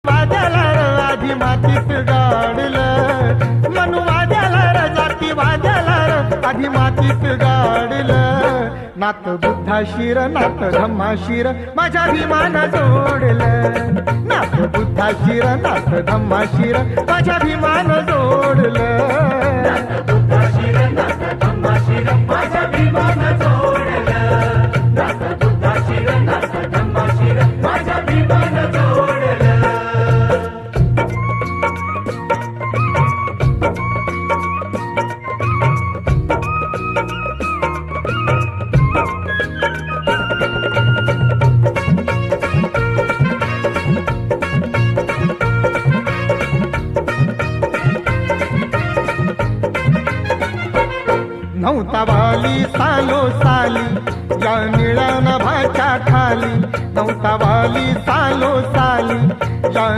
वाद्याला आधी मातीत गाडलं, मनु वाद्याला जाती वाद्याला आधी मातीत गाडलं. नाथ बुद्धा शिर नाथ धम्मा शिर माझ्या भीमान जोडलं. नाथ बुद्धा शिर नाथ धम्मा शिर माझ्या भीमान जोडलं. नाथ बुद्धा शिर नाथ धम्मा शिर माझ्या भीमान जोडलं. नाथ बुद्धा शिर नाथ धम्मा शिर माझ्या भीमान जोडलं. नव्हता वाली सालो साली या निळ्या नभाच्या खाली. नव्हता वाली सालो साली या